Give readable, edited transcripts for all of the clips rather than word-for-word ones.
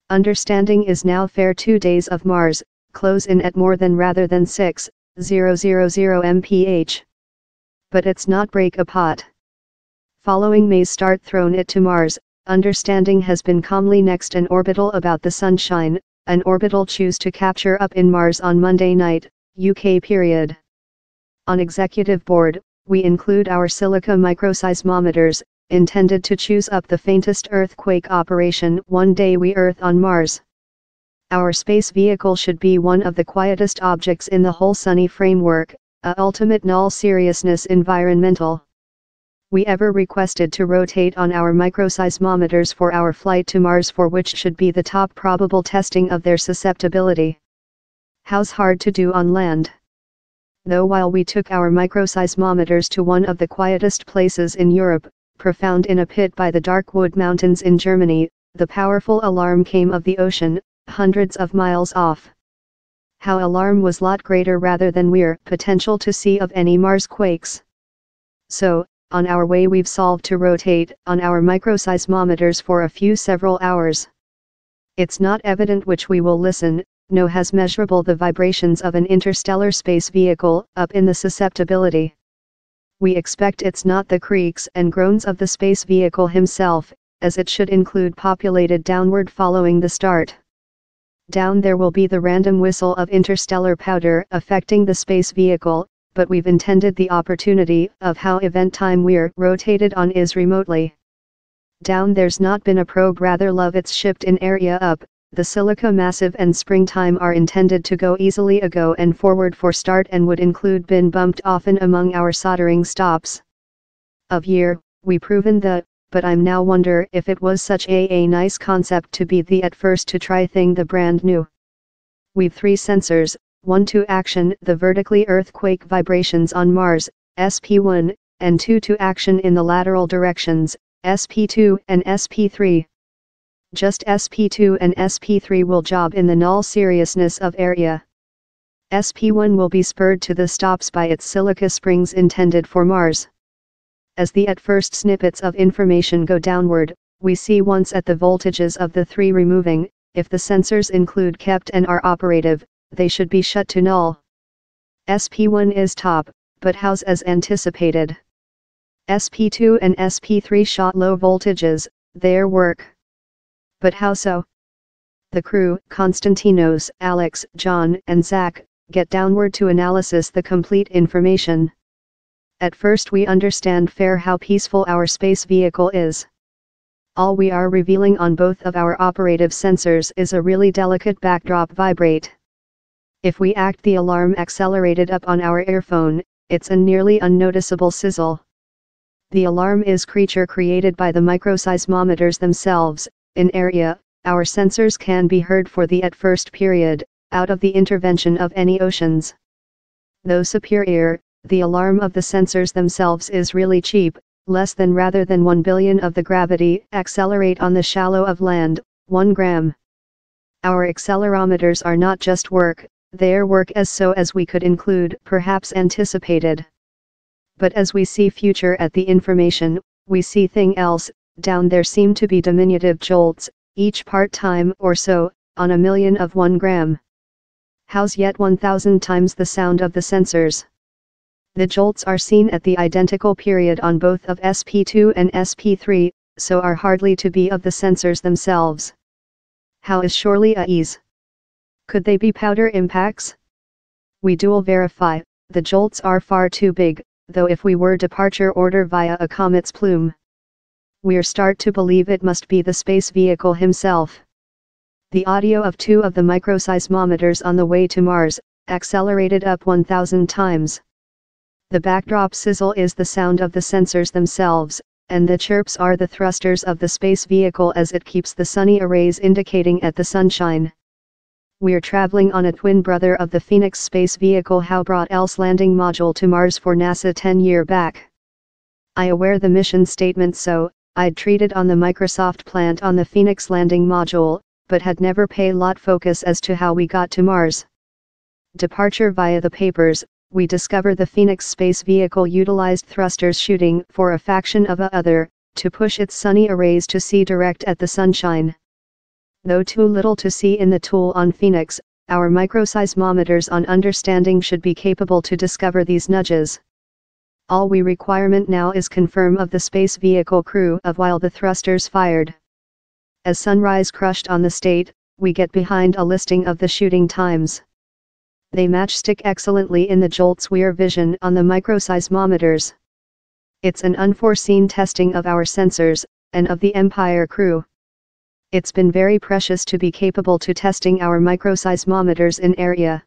Understanding is now fair. 2 days of Mars, close in at more than rather than 6,000 mph. But it's not break a pot. Following May's start thrown it to Mars, understanding has been calmly next an orbital about the sunshine, an orbital choose to capture up in Mars on Monday night, UK period. On executive board, we include our silica microseismometers, intended to choose up the faintest earthquake operation one day we Earth on Mars. Our space vehicle should be one of the quietest objects in the whole sunny framework, a ultimate null seriousness environmental. We ever requested to rotate on our microseismometers for our flight to Mars, for which should be the top probable testing of their susceptibility. How's hard to do on land. Though while we took our microseismometers to one of the quietest places in Europe, profound in a pit by the Darkwood Mountains in Germany, the powerful alarm came of the ocean, hundreds of miles off. How alarm was lot greater rather than we're potential to see of any Mars quakes. So, on our way we've solved to rotate on our microseismometers for a few several hours. It's not evident which we will listen, no has measurable the vibrations of an interstellar space vehicle up in the susceptibility. We expect it's not the creaks and groans of the space vehicle himself, as it should include populated downward following the start. Down there will be the random whistle of interstellar powder affecting the space vehicle, but we've intended the opportunity of how event time we're rotated on is remotely. Down there's not been a probe, rather love it's shipped in area up. The silica massive and springtime are intended to go easily ago and forward for start and would include been bumped often among our soldering stops. Of year, we proven but I'm now wonder if it was such a nice concept to be the at first to try thing the brand new. We've 3 sensors, 1 to action the vertically earthquake vibrations on Mars, SP1, and 2 to action in the lateral directions, SP2 and SP3. Just SP2 and SP3 will job in the null seriousness of area. SP1 will be spurred to the stops by its silica springs intended for Mars. As the at first snippets of information go downward, we see once at the voltages of the 3 removing, if the sensors include kept and are operative, they should be shut to null. SP1 is top, but how's as anticipated? SP2 and SP3 shot low voltages, their work. But how so? The crew, Konstantinos, Alex, John, and Zach, get downward to analysis the complete information. At first we understand fair how peaceful our space vehicle is. All we are revealing on both of our operative sensors is a really delicate backdrop vibrate. If we act the alarm accelerated up on our earphone, it's a nearly unnoticeable sizzle. The alarm is creature created by the microseismometers themselves. In area, our sensors can be heard for the at first period, out of the intervention of any oceans. Though superior, the alarm of the sensors themselves is really cheap, less than rather than 1 billion of the gravity accelerate on the shallow of land, 1 gram. Our accelerometers are not just work, their work as we could include perhaps anticipated. But as we see future at the information, we see thing else. Down there seem to be diminutive jolts, each part-time or so, on a million of 1 gram. How's yet 1,000 times the sound of the sensors? The jolts are seen at the identical period on both of SP2 and SP3, so are hardly to be of the sensors themselves. How is surely a ease? Could they be powder impacts? We dual verify, the jolts are far too big, though if we were departure order via a comet's plume, we're start to believe it must be the space vehicle himself. The audio of 2 of the microseismometers on the way to Mars, accelerated up 1,000 times. The backdrop sizzle is the sound of the sensors themselves, and the chirps are the thrusters of the space vehicle as it keeps the sunny arrays indicating at the sunshine. We're traveling on a twin brother of the Phoenix space vehicle how brought else landing module to Mars for NASA 10 years back. I aware the mission statement so, I'd treated on the Microsoft plant on the Phoenix landing module, but had never pay lot focus as to how we got to Mars. Departure via the papers, we discover the Phoenix space vehicle utilized thrusters shooting for a faction of a other, to push its sunny arrays to see direct at the sunshine. Though too little to see in the tool on Phoenix, our microseismometers on Understanding should be capable to discover these nudges. All we requirement now is confirm of the space vehicle crew of while the thrusters fired. As sunrise crushed on the state, we get behind a listing of the shooting times. They matchstick excellently in the jolts we're vision on the microseismometers. It's an unforeseen testing of our sensors, and of the Empire crew. It's been very precious to be capable to testing our microseismometers in area.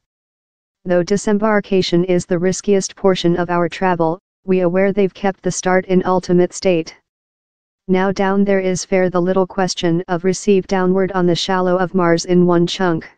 Though disembarkation is the riskiest portion of our travel, we aware they've kept the start in ultimate state. Now down there is fair the little question of receive downward on the shallow of Mars in one chunk.